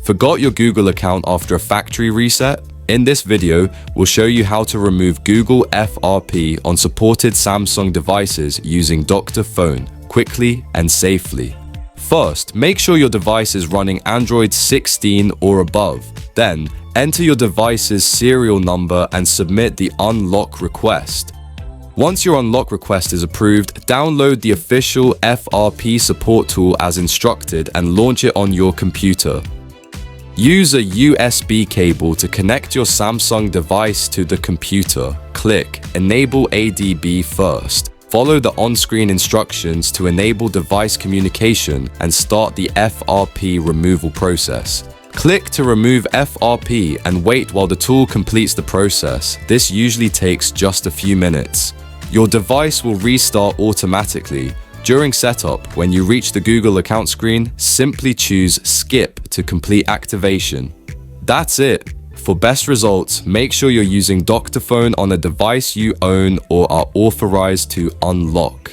Forgot your Google account after a factory reset? In this video, we'll show you how to remove Google FRP on supported Samsung devices using Dr.Fone quickly and safely. First, make sure your device is running Android 16 or above. Then, enter your device's serial number and submit the unlock request. Once your unlock request is approved, download the official FRP support tool as instructed and launch it on your computer. Use a USB cable to connect your Samsung device to the computer. Click Enable ADB first. Follow the on-screen instructions to enable device communication and start the FRP removal process. Click to remove FRP and wait while the tool completes the process. This usually takes just a few minutes. Your device will restart automatically. During setup, when you reach the Google account screen, simply choose Skip to complete activation. That's it. For best results, make sure you're using Dr.Fone on a device you own or are authorized to unlock.